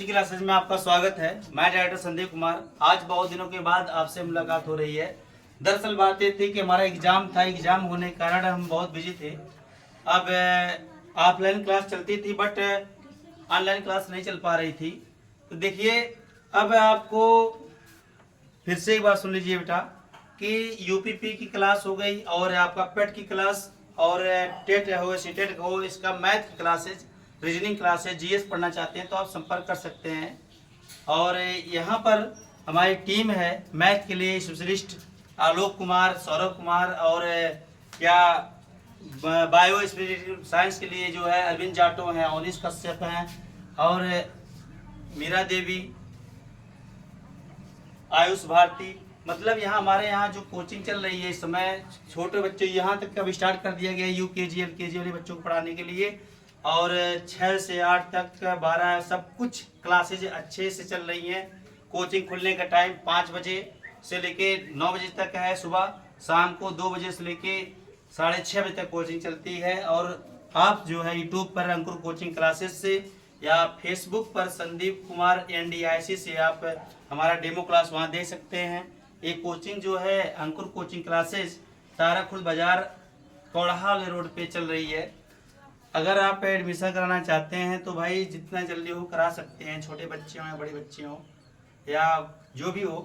Coaching classes में आपका स्वागत है। मैं डायरेक्टर संदीप कुमार। आज बहुत दिनों के बाद आपसे मुलाकात हो रही है। दरअसल बात ये थी कि हमारा एग्जाम था, एग्जाम होने के कारण हम बहुत बिजी थे। अब ऑफलाइन क्लास चलती थी बट ऑनलाइन क्लास नहीं चल पा रही थी। तो देखिए, अब आपको फिर से एक बार सुन लीजिए बेटा कि यूपीपी की क्लास हो गई और आपका पेट की क्लास और टेट हो, सीटेट हो, इसका मैथ की क्लासेज, रीजनिंग क्लासेज, जीएस पढ़ना चाहते हैं तो आप संपर्क कर सकते हैं। और यहाँ पर हमारी टीम है मैथ के लिए स्पेशलिस्ट आलोक कुमार, सौरभ कुमार और क्या बायो साइंस के लिए जो है अरविंद जाटो हैं, अवनीश कश्यप हैं और मीरा देवी, आयुष भारती। मतलब यहाँ हमारे यहाँ जो कोचिंग चल रही है इस समय, छोटे बच्चे यहाँ तक का भी स्टार्ट कर दिया गया है यूकेजी एलकेजी वाले बच्चों को पढ़ाने के लिए। और 6 से 8 तक 12 सब कुछ क्लासेज अच्छे से चल रही हैं। कोचिंग खुलने का टाइम 5 बजे से लेके 9 बजे तक है सुबह, शाम को 2 बजे से लेके 6:30 बजे तक कोचिंग चलती है। और आप जो है यूट्यूब पर अंकुर कोचिंग क्लासेस से या फेसबुक पर संदीप कुमार NDIC से आप हमारा डेमो क्लास वहाँ देख सकते हैं। ये कोचिंग जो है अंकुर कोचिंग क्लासेस ताराखुल बाजार कौड़हा रोड पे चल रही है। अगर आप एडमिशन कराना चाहते हैं तो भाई जितना जल्दी हो करा सकते हैं, छोटे बच्चे हों या बड़े बच्चे हों या जो भी हो।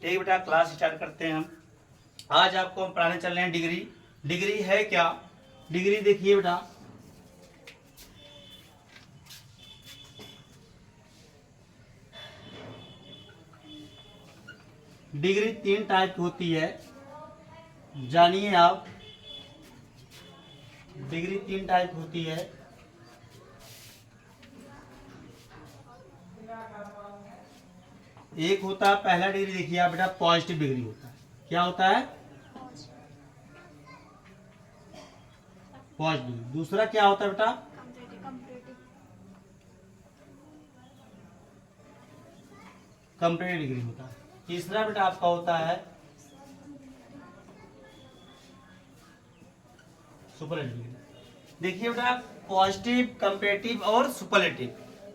ठीक बेटा, क्लास स्टार्ट करते हैं हम। आज आपको हम पढ़ाने चल रहे हैं डिग्री। डिग्री है क्या? डिग्री देखिए बेटा, डिग्री 3 टाइप की होती है, जानिए आप। डिग्री 3 टाइप होती है। एक होता है पहला डिग्री, देखिए आप बेटा, पॉजिटिव डिग्री होता है। क्या होता है? पॉजिटिव। दूसरा क्या होता है बेटा? कंपेरेटिव डिग्री होता है। तीसरा बेटा आपका होता है सुपरलेटिव डिग्री। देखिए बेटा, पॉजिटिव, कंपेरेटिव और सुपरलेटिव।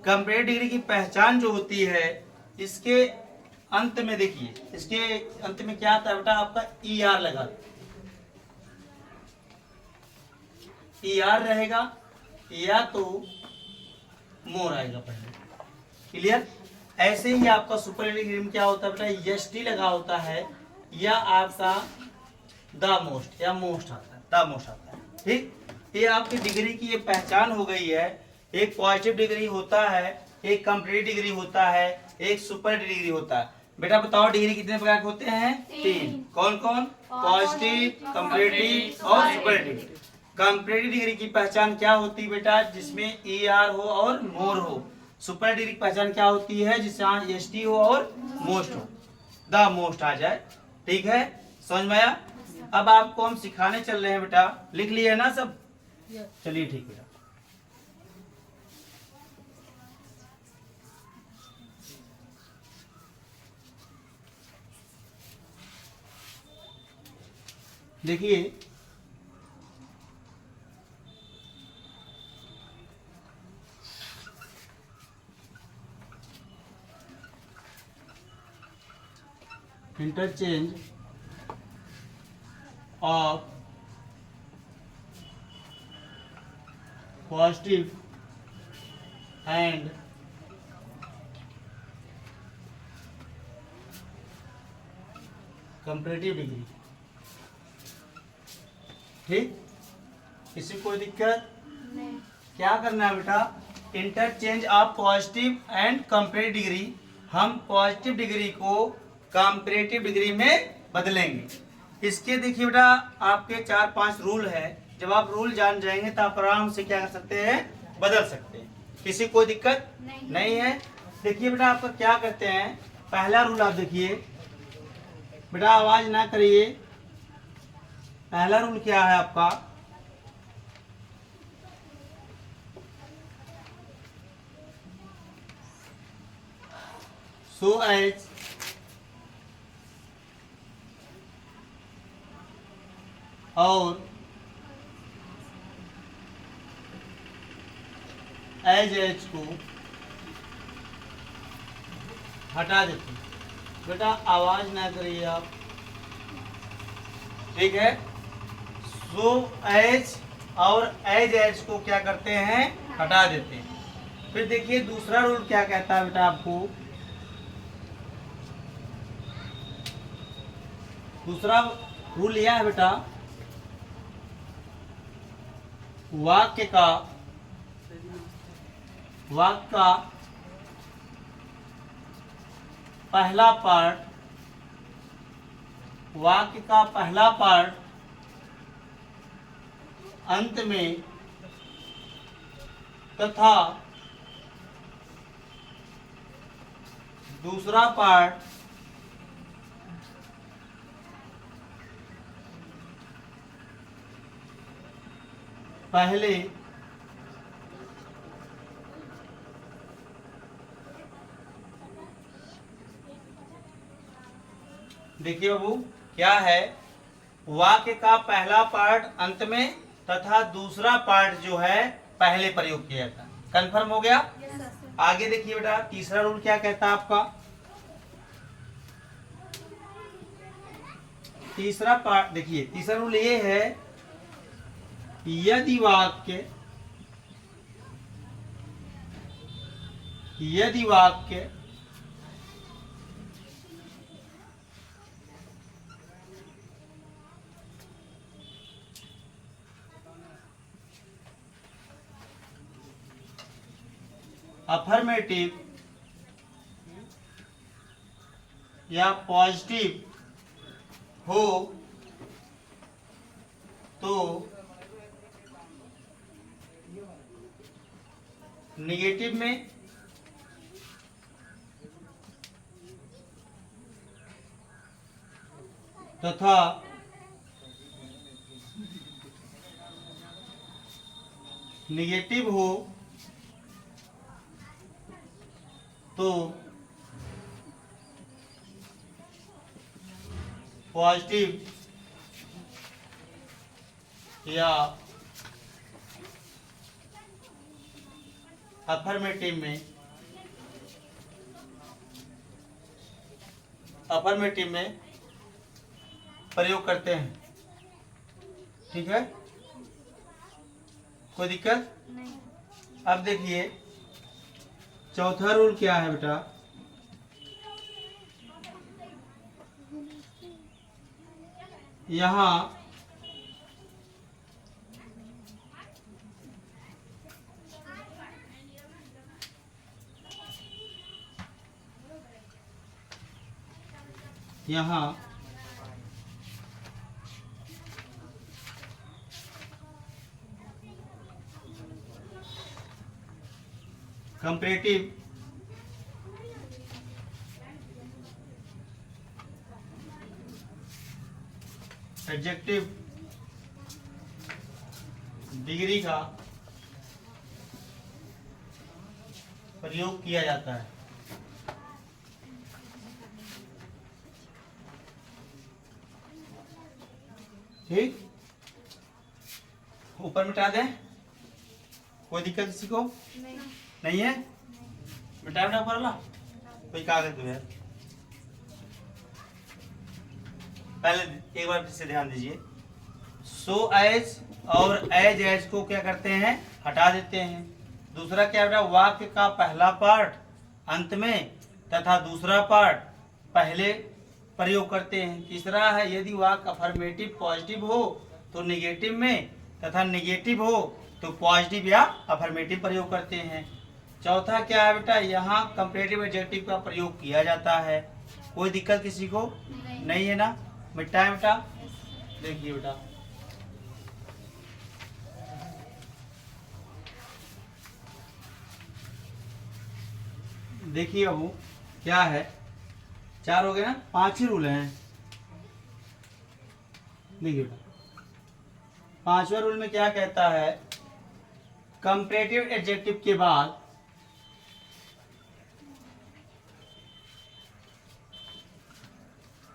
कंपेरेटिव डिग्री की पहचान जो होती है, इसके अंत में देखिए, इसके अंत में क्या आता है बेटा, आपका ER लगा, ER रहेगा या तो मोर आएगा पहले। क्लियर? ऐसे ही आपका सुपरलेटिव डिग्री में क्या होता है बेटा, ST लगा होता है या आपका द मोस्ट या मोस्ट आता है, द मोस्ट आता है। ठीक, ये आपकी डिग्री की ये पहचान हो गई है। एक पॉजिटिव डिग्री होता है, एक कंप्लीट डिग्री होता है, एक सुपरलेटिव डिग्री होता है। बेटा बताओ, डिग्री कितने प्रकार के होते हैं? 3। कौन कौन? पॉजिटिव, कंप्लीटिव और सुपरलेटिव। कंप्लीट डिग्री की पहचान क्या होती है बेटा? जिसमें ER हो और मोर हो। सुपर डिग्री की पहचान क्या होती है? जिसमें ST हो और मोस्ट हो, द मोस्ट आ जाए। ठीक है, समझ में आया? अब आपको हम सिखाने चल रहे हैं बेटा, लिख लिए ना सब? चलिए ठीक बेटा। देखिए, interchange of positive and comparative degree. ठीक, किसी को कोई दिक्कत नहीं? क्या करना है बेटा, interchange of positive and comparative degree. हम पॉजिटिव डिग्री को कंपैरेटिव डिग्री में बदलेंगे। इसके देखिए बेटा, आपके 4-5 रूल है। जब आप रूल जान जाएंगे तो आप आराम से क्या कर सकते हैं, बदल सकते हैं। किसी को दिक्कत नहीं है? देखिए बेटा, आपका क्या करते हैं, पहला रूल आप देखिए बेटा, आवाज ना करिए। पहला रूल क्या है आपका, सो एज और एज को हटा देते हैं। बेटा आवाज ना करिए आप, ठीक है। सो एज और एज को क्या करते हैं, हटा देते हैं। फिर देखिए दूसरा रूल क्या कहता है बेटा आपको। दूसरा रूल यह है बेटा, वाक्य का पहला पार्ट, वाक्य का पहला पार्ट अंत में तथा दूसरा पार्ट पहले देखिए बाबू क्या है, वाक्य का पहला पार्ट अंत में तथा दूसरा पार्ट जो है पहले प्रयोग किया जाता है। कंफर्म हो गया। आगे देखिए बेटा तीसरा रूल क्या कहता है आपका। तीसरा पार्ट देखिए, तीसरा रूल ये है, यदि वाक्य अफर्मेटिव या पॉजिटिव हो तो निगेटिव में तथा निगेटिव हो तो पॉजिटिव या अफर्मेटिव में प्रयोग करते हैं। ठीक है, कोई दिक्कत नहीं। अब देखिए चौथा रूल क्या है बेटा, यहाँ कंपैरेटिव एडजेक्टिव डिग्री का प्रयोग किया जाता है। ठीक, ऊपर मिटा दें, कोई दिक्कत किसी को नहीं है। मिटा मिटा ऊपर वाला कोई कागज दो यार। पहले एक बार फिर से ध्यान दीजिए, सो एज और एज को क्या करते हैं, हटा देते हैं। दूसरा क्या बेटा, वाक्य का पहला पार्ट अंत में तथा दूसरा पार्ट पहले प्रयोग करते हैं। तीसरा है, यदि वाक्य अफर्मेटिव पॉजिटिव हो तो निगेटिव में तथा निगेटिव हो तो पॉजिटिव या अफर्मेटिव प्रयोग करते हैं। चौथा क्या है बेटा, यहाँ कंपैरेटिव एडजेक्टिव का प्रयोग किया जाता है। कोई दिक्कत किसी को नहीं है ना। मिटा है बेटा, देखिए बेटा देखिए बाबू क्या है, चार हो गए ना, 5 ही रूल हैं। देखिए बेटा 5वां रूल में क्या कहता है, कंपैरेटिव एडजेक्टिव के बाद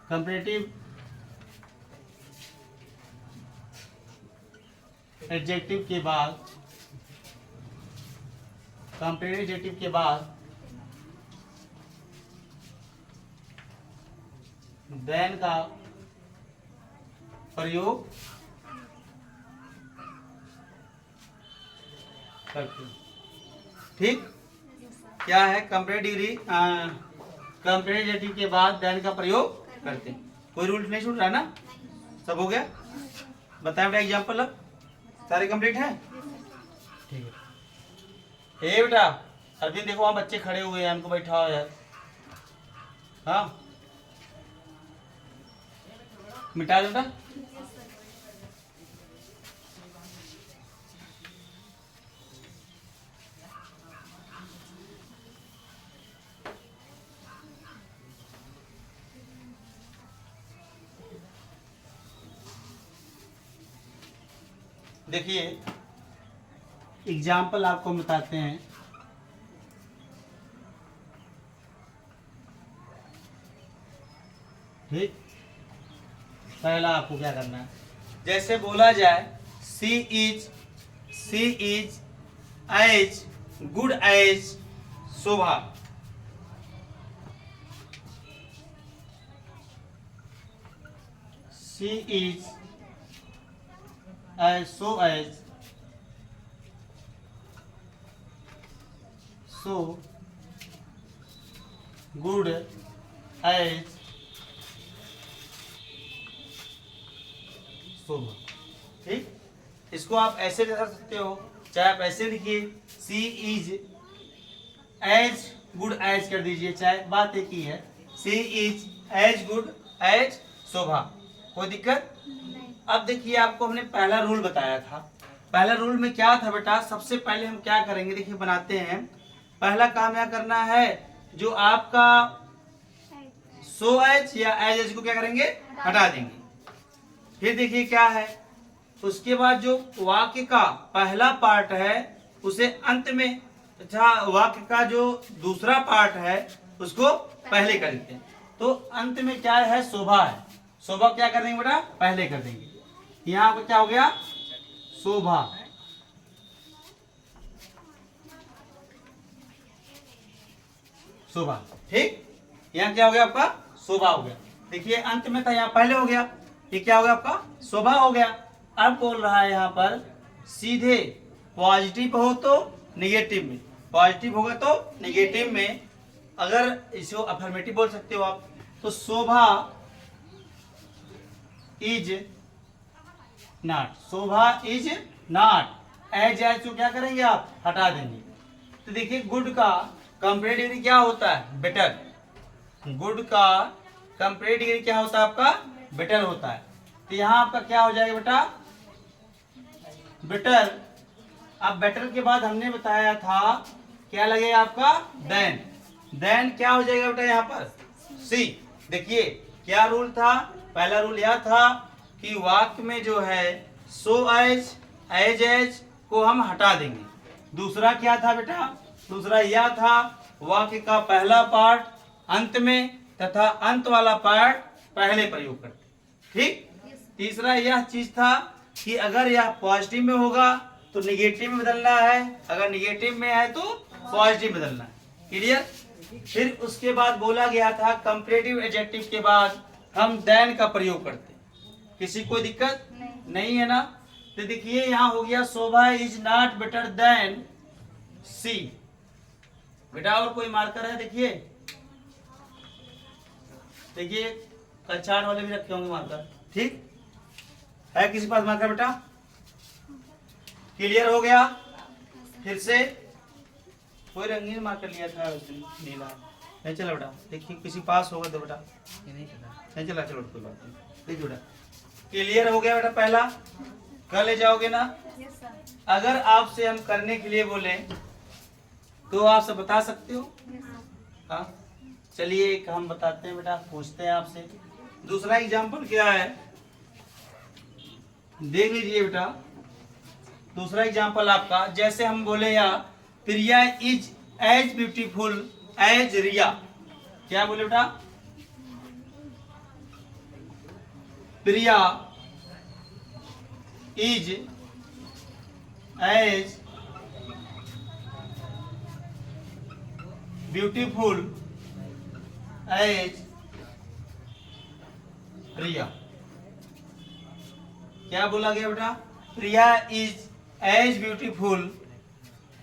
कंपैरेटिव एडजेक्टिव के बाद कंपैरेटिव एडजेक्टिव के बाद देन का प्रयोग करते हैं। ठीक, क्या है कंपेरेटिव डिग्री, कंपेरेटिव एडजेक्टिव के बाद देन का प्रयोग करते हैं। कोई रूल नहीं छूट रहा ना? सब हो गया? बताएं बेटा एग्जाम्पल, अब सारे कंप्लीट हैं? ठीक है। ए बेटा अरविंद देखो वहाँ बच्चे खड़े हुए हैं, हमको बैठाओ यार। हाँ मिटा दो बेटा। देखिए एग्जाम्पल आपको बताते हैं। ठीक, पहला आपको क्या करना है, जैसे बोला जाए she is as good as Shobha. She is as so good as Shobha. ठीक, इसको आप ऐसे भी कर सकते हो, चाहे आप ऐसे लिखिए सी इज एज गुड एज कर दीजिए, चाहे बात एक ही है। सी इज एज गुड एज शोभा, कोई दिक्कत? अब देखिए आपको हमने पहला रूल बताया था। पहला रूल में क्या था बेटा, सबसे पहले हम क्या करेंगे, देखिए बनाते हैं। पहला काम क्या करना है, जो आपका सो एज या एज को क्या करेंगे, हटा देंगे। फिर देखिए क्या है, उसके बाद जो वाक्य का पहला पार्ट है उसे अंत में, अच्छा वाक्य का जो दूसरा पार्ट है उसको पहले कर देते हैं। तो अंत में क्या है, शोभा है। शोभा क्या कर देंगे बेटा, पहले कर देंगे। यहाँ पर क्या हो गया, शोभा। शोभा, ठीक, यहाँ क्या हो गया आपका, शोभा हो गया। देखिए अंत में था, यहाँ पहले हो गया, ये क्या हो गया आपका, शोभा हो गया। अब बोल रहा है यहाँ पर सीधे पॉजिटिव हो तो निगेटिव में, पॉजिटिव होगा तो निगेटिव में, अगर इसको अफर्मेटिव बोल सकते हो आप। तो Shobha is not, Shobha is not, as को क्या करेंगे आप, हटा देंगे। तो देखिए गुड का कंपेरेटिव डिग्री क्या होता है, बेटर। गुड का कंपेरेटिव डिग्री क्या होता है आपका, बेटर होता है। तो यहाँ आपका क्या हो जाएगा बेटा, बेटर। अब बेटर के बाद हमने बताया था क्या लगेगा आपका, देन। देन क्या हो जाएगा बेटा यहाँ पर, सी। देखिए क्या रूल था, पहला रूल यह था कि वाक्य में जो है सो एज को हम हटा देंगे। दूसरा क्या था बेटा, दूसरा यह था वाक्य का पहला पार्ट अंत में तथा अंत वाला पार्ट पहले प्रयोग करते। ठीक, तीसरा यह चीज था कि अगर यह पॉजिटिव में होगा तो निगेटिव में बदलना है, अगर निगेटिव में है तो पॉजिटिव बदलना है। क्लियर? फिर उसके बाद बोला गया था कंपैरेटिव एडजेक्टिव के बाद हम देन का प्रयोग करते। किसी को दिक्कत नहीं है ना? तो देखिए यहाँ हो गया शोभा इज नॉट बेटर देन सी। बेटा और कोई मार्कर है? देखिए देखिए कक्षा 8 वाले भी रखे होंगे मार्कर। ठीक है, किसी पास मार्कर बेटा? क्लियर हो गया? फिर से कोई रंगीन मार्कर लिया था उस दिन, नीला नहीं चला बेटा। देखिए किसी पास होगा तो बेटा, नहीं चला, चलो कोई बात नहीं। देखिए बेटा क्लियर हो गया बेटा, पहला कर ले जाओगे ना? अगर आपसे हम करने के लिए बोले तो आप सब बता सकते हो? हाँ चलिए एक हम बताते हैं बेटा, पूछते हैं आपसे। दूसरा एग्जाम्पल क्या है देख लीजिए बेटा। दूसरा एग्जाम्पल आपका, जैसे हम बोले या Priya is as beautiful as Riya. क्या बोले बेटा? Priya is as beautiful as Priya. क्या बोला गया बेटा? Priya is as beautiful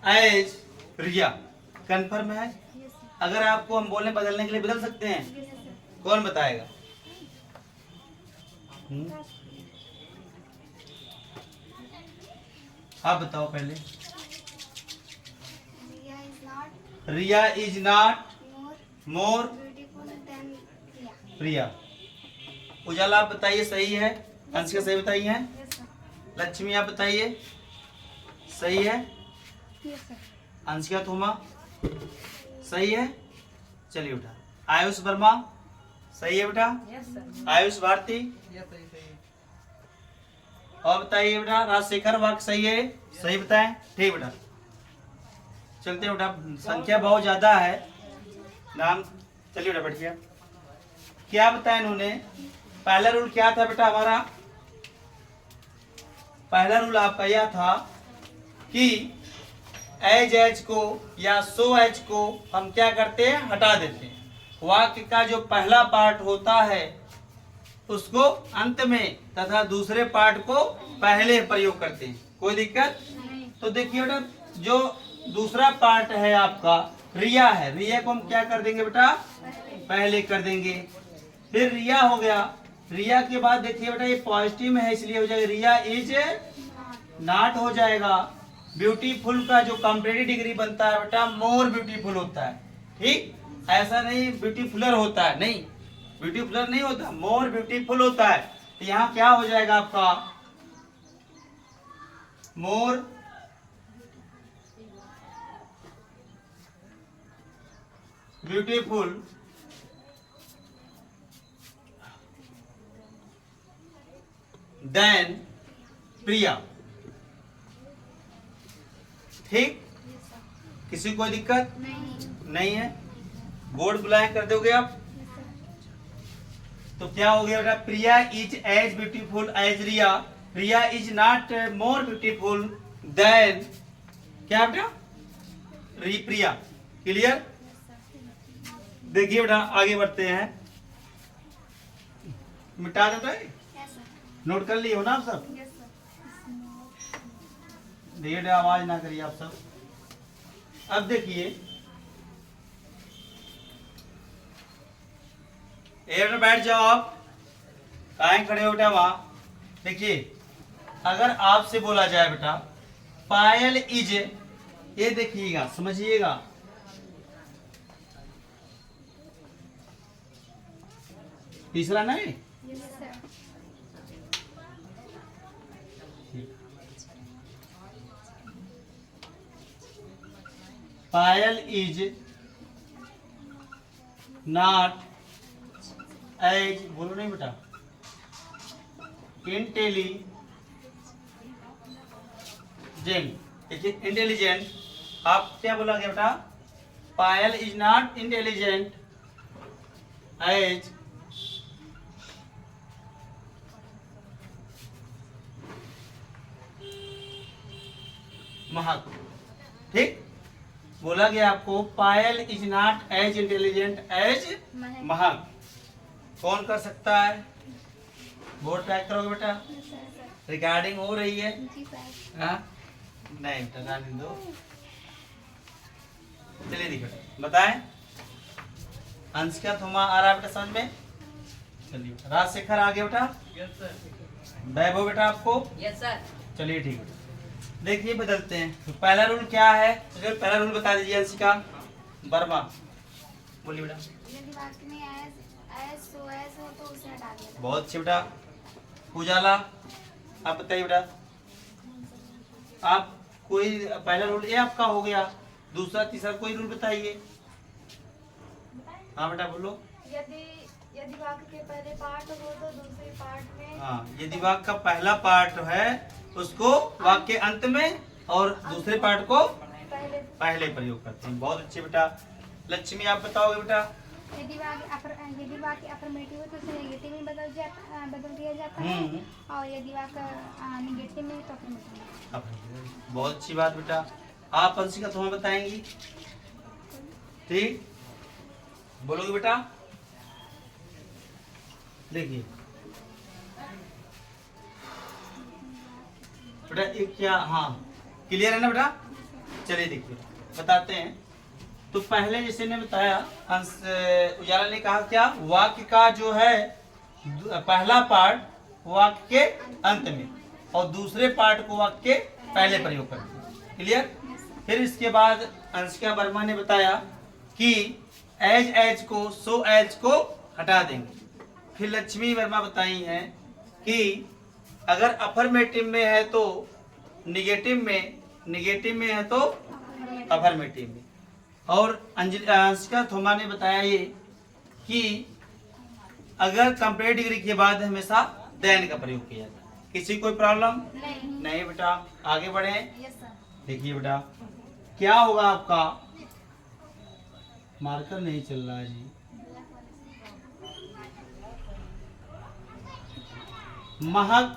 as Riya. Confirm है? अगर आपको हम बोलने बदलने के लिए बदल सकते हैं? कौन बताएगा? आप बताओ पहले। रिया इज नॉट मोर प्रिया। उजाला आप बताइए सही है? अंशिका सही बताई है? लक्ष्मी आप बताइए सही है? अंशिका थोमा सही है? चलिए बेटा। आयुष वर्मा सही है बेटा? आयुष भारती और बताइए बेटा। राजशेखर वाक सही है? सही बताएं। ठीक बेटा, चलते हैं बेटा, संख्या बहुत ज्यादा है नाम। चलिए बेटा बैठिए। क्या बताया इन्होंने? पहला रूल क्या था बेटा हमारा? पहला रूल आपका यह था कि एज को या सो एज को हम क्या करते हैं? हटा देते हैं। वाक्य का जो पहला पार्ट होता है उसको अंत में तथा दूसरे पार्ट को पहले प्रयोग करते हैं। कोई दिक्कत? तो देखिए बेटा, जो दूसरा पार्ट है आपका रिया है, रिया को हम क्या कर देंगे बेटा? पहले कर देंगे। फिर रिया हो गया। रिया के बाद देखिए बेटा ये पॉजिटिव में है इसलिए हो जाएगा रिया इज नॉट हो जाएगा। ब्यूटीफुल का जो कंपेरेटिव डिग्री बनता है बेटा मोर ब्यूटीफुल होता है। ठीक, ऐसा नहीं ब्यूटीफुलर होता है, नहीं ब्यूटीफुलर नहीं होता, मोर ब्यूटीफुल होता है। तो यहाँ क्या हो जाएगा आपका? मोर ब्यूटीफुल देन प्रिया। ठीक, किसी को कोई दिक्कत नहीं है? बोर्ड बुलाएं कर दोगे आप? तो क्या हो गया बेटा? Priya is as beautiful as Riya. Riya is not more beautiful than क्या बेटा? प्रिया। क्लियर? देखिए बेटा आगे बढ़ते हैं। मिटा दो बेटा, नोट कर लिए हो ना आप सब? देखिए आवाज ना करिए आप सब। अब देखिए बैठ जाओ आप। कहाँ खड़े हो बेटा? वहां देखिए, अगर आपसे बोला जाए बेटा पायल इज, ये देखिएगा समझिएगा, तीसरा नहीं पायल इज नॉट एज, बोलो नहीं बेटा, इंटेलिजेंट। देखिए इंटेलिजेंट, आप क्या बोला गया बेटा? Payal is not intelligent as Mahak. ठीक, बोला गया आपको Payal is not as intelligent as Mahak. कौन कर सकता है? बोर्ड पैक करोगे बेटा? रिकॉर्डिंग हो रही है? हाँ नहीं बेटा जाने दो। चलिए देखो बताएं। अंशिका थोमा आ रहा है बेटा समझ में? चलिए राजशेखर आ गया बेटा? वैभव बेटा आपको? Yes sir. चलिए ठीक है, देखिए बदलते हैं। तो पहला रूल क्या है? तो पहला रूल बता दीजिए अंशिका वर्मा, बोलिए बेटा। यदि वाक्य में एज सो एज हो तो उसे हटा देना। बहुत अच्छे बेटा। उजाला आप बताइए बेटा। आप कोई पहला रूल ये आपका हो गया, दूसरा तीसरा कोई रूल बताइए। हाँ बेटा बोलो। यदि वाक्य के पहले पार्ट हो तो दूसरे पार्ट में, हाँ यदि वाक्य का पहला पार्ट है उसको वाक्य के अंत में और दूसरे पार्ट को पहले प्रयोग करते हैं। बहुत अच्छे बेटा। लक्ष्मी आप बताओगे बेटा। यदि वाक्य अफर्मेटिव हो तो उसे नेगेटिव में बदल दिया जाता है, और यदि वाक्य नेगेटिव में तो अफर्मेटिव। बहुत अच्छी बात बेटा। आप अंशिका तुम्हें बताएंगी? ठीक, बोलोगे बेटा? देखिए बेटा एक क्या, हाँ क्लियर है ना बेटा। चलिए देखिए बताते हैं। तो पहले जैसे ने बताया उजाला ने कहा क्या, वाक्य का जो है पहला पार्ट वाक्य के अंत में और दूसरे पार्ट को वाक्य के पहले प्रयोग करते। क्लियर। फिर इसके बाद अंशिका वर्मा ने बताया कि एज को सो एज को हटा देंगे। फिर लक्ष्मी वर्मा बताई हैं कि अगर अफर्मेटिव में है तो निगेटिव में है तो अफर्मेटिव में। और अंशिका थोमा ने बताया ये कि अगर कंपेरेटिव डिग्री के बाद हमेशा देन का प्रयोग किया जाता है। किसी कोई प्रॉब्लम नहीं बेटा, आगे बढ़े। देखिए बेटा क्या होगा आपका, मार्कर नहीं चल रहा है जी। महक,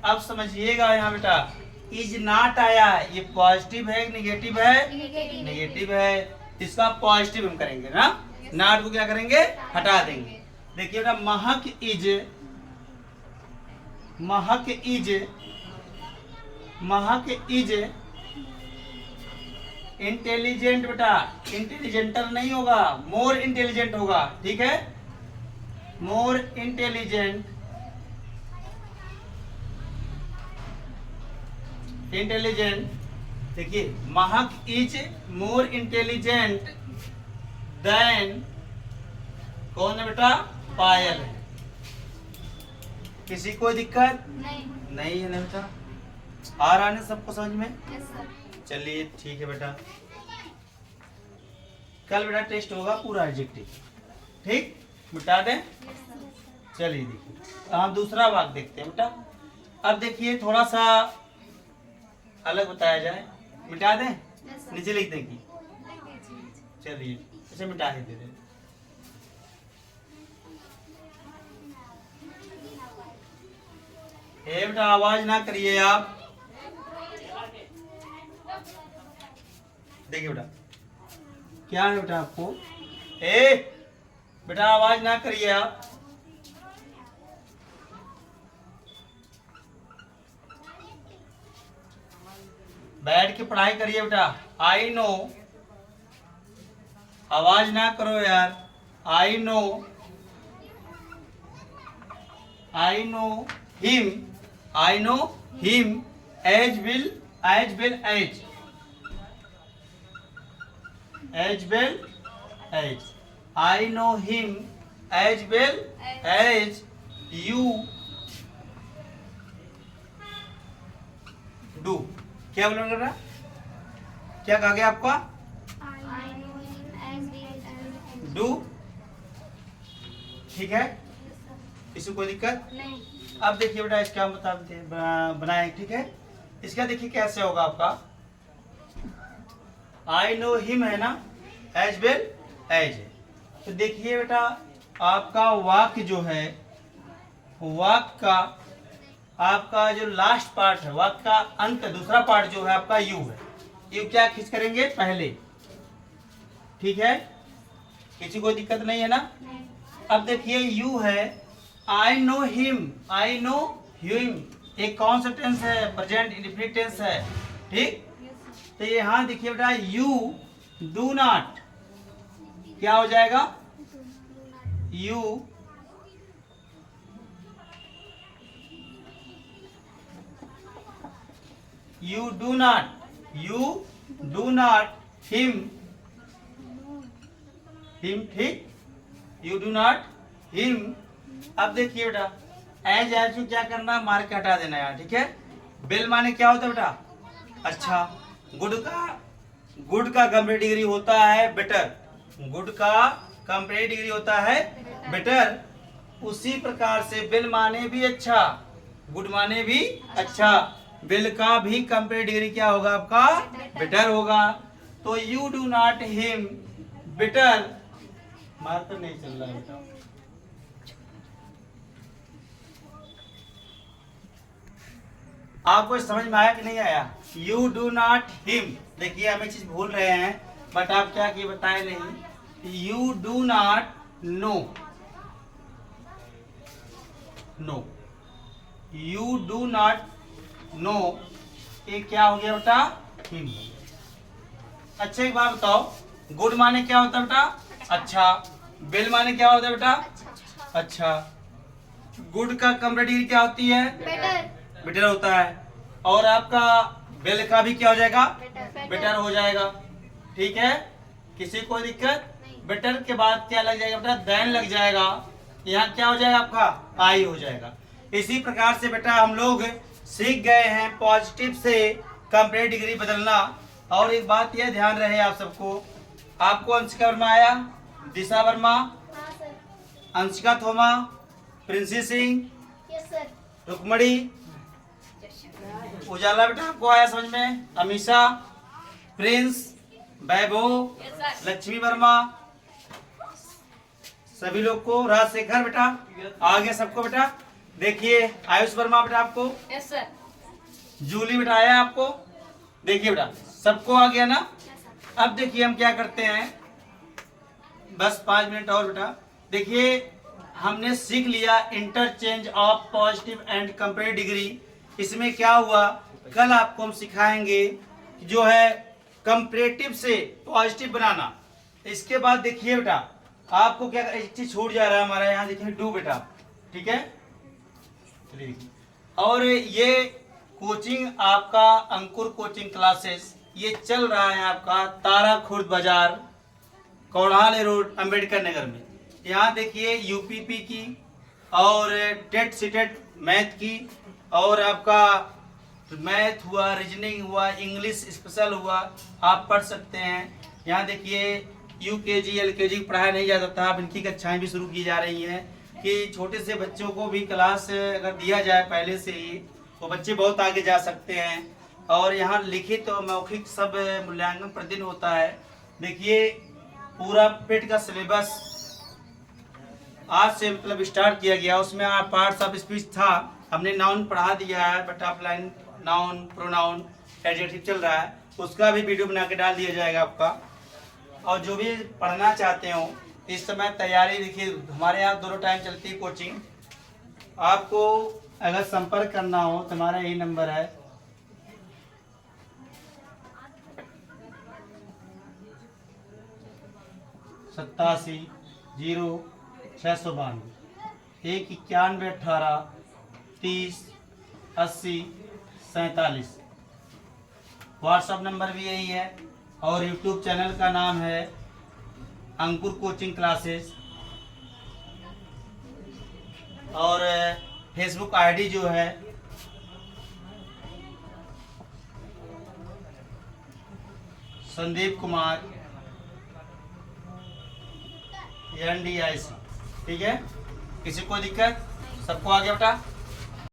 अब समझिएगा यहाँ बेटा, इज नॉट आया है, ये पॉजिटिव है निगेटिव है, नेगेटिव है। इसका पॉजिटिव हम करेंगे ना, नॉट को क्या करेंगे, हटा देंगे। देखिए बेटा महक इज इंटेलिजेंट बेटा, इंटेलिजेंटर नहीं होगा, मोर इंटेलिजेंट होगा। ठीक है, मोर इंटेलिजेंट देखिए महक इज मोर इंटेलिजेंट देन, कौन है बेटा, पायल है। किसी को दिक्कत नहीं है ना बेटा, आ रहा है सबको समझ में। चलिए ठीक है बेटा, कल बेटा टेस्ट होगा पूरा एडजेक्टिव, ठीक, मिटा दें। चलिए देखिए हम दूसरा वाक्य देखते हैं बेटा। अब देखिए थोड़ा सा अलग बताया जाए, मिटा दें, नीचे लिख देंगे। चलिए इसे मिटा ही दे दें। बेटा आवाज ना करिए आप। देखिए बेटा क्या है बेटा आपको, बेटा आवाज ना करिए आप। बैठ के पढ़ाई करिए बेटा। आई नो, आवाज ना करो यार। I know him as well as I know him as well as you do। क्या बोल रहा, क्या कहा गया आपका, डू। ठीक है, इससे कोई दिक्कत नहीं। अब देखिए बेटा इसका बनाए, ठीक है। इसका देखिए कैसे होगा आपका, आई नो हिम है ना, एज वेल एज है। तो देखिए बेटा आपका वाक्य जो है, वाक्य का आपका जो लास्ट पार्ट है, वाक्य का अंत दूसरा पार्ट जो है आपका यू है। यू क्या खींच करेंगे पहले, ठीक है, किसी को दिक्कत नहीं है ना। अब देखिए यू है, आई नो हिम एक कौन सा टेंस है, प्रेजेंट इंडेफिनिट टेंस है, ठीक। तो यहाँ देखिए बेटा यू डू नॉट क्या हो जाएगा, यू डू नॉट हिम, ठीक, यू डू नॉट हिम। अब देखिए बेटा एज को क्या करना, मार के हटा देना यार, ठीक है। बेल माने क्या होता है बेटा, अच्छा। गुड का कंपेरेटिव डिग्री होता है बेटर, गुड का कंपेरेटिव डिग्री होता है बेटर। उसी प्रकार से बेल माने भी अच्छा, गुड माने भी अच्छा, बेल का भी कंपेरेटिव डिग्री क्या होगा आपका, बेटर होगा। तो you do not him better, marker नहीं चल रहा है बेटा। आपको समझ में आया कि नहीं आया, यू डू नॉट हिम। देखिए हम एक चीज भूल रहे हैं, बट आप क्या किए बताए नहीं, you do not know, you do not know, ये क्या हो गया बेटा? हिम। अच्छा एक बात बताओ, गुड माने क्या होता है बेटा? अच्छा। बेल माने क्या होता है बेटा? अच्छा। गुड का कंप्लीट डिग्री क्या होती है? बेटर। बेटर होता है। और आपका बेल का भी क्या हो जाएगा? बेटर। बेटर हो जाएगा। ठीक है, किसी को दिक्कत? बेटर के बाद क्या लग जाएगा बेटा? देन लग जाएगा। यहाँ क्या हो जाएगा आपका? आई हो जाएगा। इसी प्रकार से बेटा हम लोग सीख गए हैं पॉजिटिव से कंप्लीट डिग्री बदलना। और एक बात यह ध्यान रहे आप सबको, आपको अंशिका वर्मा आया, दिशा वर्मा, हाँ सर। अंशिका थोमा, प्रिंसी सिंह, यस सर। रुकमणी, उजाला बेटा आपको आया समझ में, अमीषा, प्रिंस, वैभव, लक्ष्मी वर्मा, सभी लोग को, राजशेखर बेटा आ गया सबको बेटा। देखिए आयुष वर्मा बेटा आपको, यस सर। जूली बेटा आया आपको, देखिए बेटा सबको आ गया ना। अब देखिए हम क्या करते हैं, बस 5 मिनट और बेटा। देखिए हमने सीख लिया interchange of positive and comparative degree. इसमें क्या हुआ, कल आपको हम सिखाएंगे जो है कंपेरेटिव से पॉजिटिव बनाना। इसके बाद देखिए बेटा आपको क्या, एक चीज छूट जा रहा है हमारा यहाँ, देखिए डू बेटा, ठीक है। चलिए देखिए, और ये कोचिंग आपका अंकुर कोचिंग क्लासेस ये चल रहा है आपका तारा खुर्द बाजार, कौड़ाले रोड, अंबेडकर नगर में। यहाँ देखिए यूपीपी की और टेट सीटेट मैथ की, और आपका मैथ हुआ, रीजनिंग हुआ, इंग्लिश स्पेशल हुआ, आप पढ़ सकते हैं। यहाँ देखिए यूकेजी एलकेजी पढ़ाया नहीं जाता था, अब इनकी कक्षाएं भी शुरू की जा रही हैं कि छोटे से बच्चों को भी क्लास अगर दिया जाए पहले से ही तो बच्चे बहुत आगे जा सकते हैं। और यहाँ लिखित और मौखिक सब मूल्यांकन प्रतिदिन होता है। देखिए पूरा पेट का सिलेबस आज से मतलब स्टार्ट किया गया, उसमें पार्ट्स ऑफ स्पीच था, हमने नाउन पढ़ा दिया है, but offline noun, pronoun, adjective चल रहा है, उसका भी वीडियो बना के डाल दिया जाएगा आपका। और जो भी पढ़ना चाहते हो इस समय तैयारी, देखिए हमारे यहाँ दोनों टाइम चलती है कोचिंग। आपको अगर संपर्क करना हो तो हमारा यही नंबर है 870692 19118308047। व्हाट्सअप नंबर भी यही है। और यूट्यूब चैनल का नाम है अंकुर कोचिंग क्लासेस, और फेसबुक आईडी जो है संदीप कुमार NDIC। ठीक है, किसी को दिक्कत? सबको आ गया बेटा?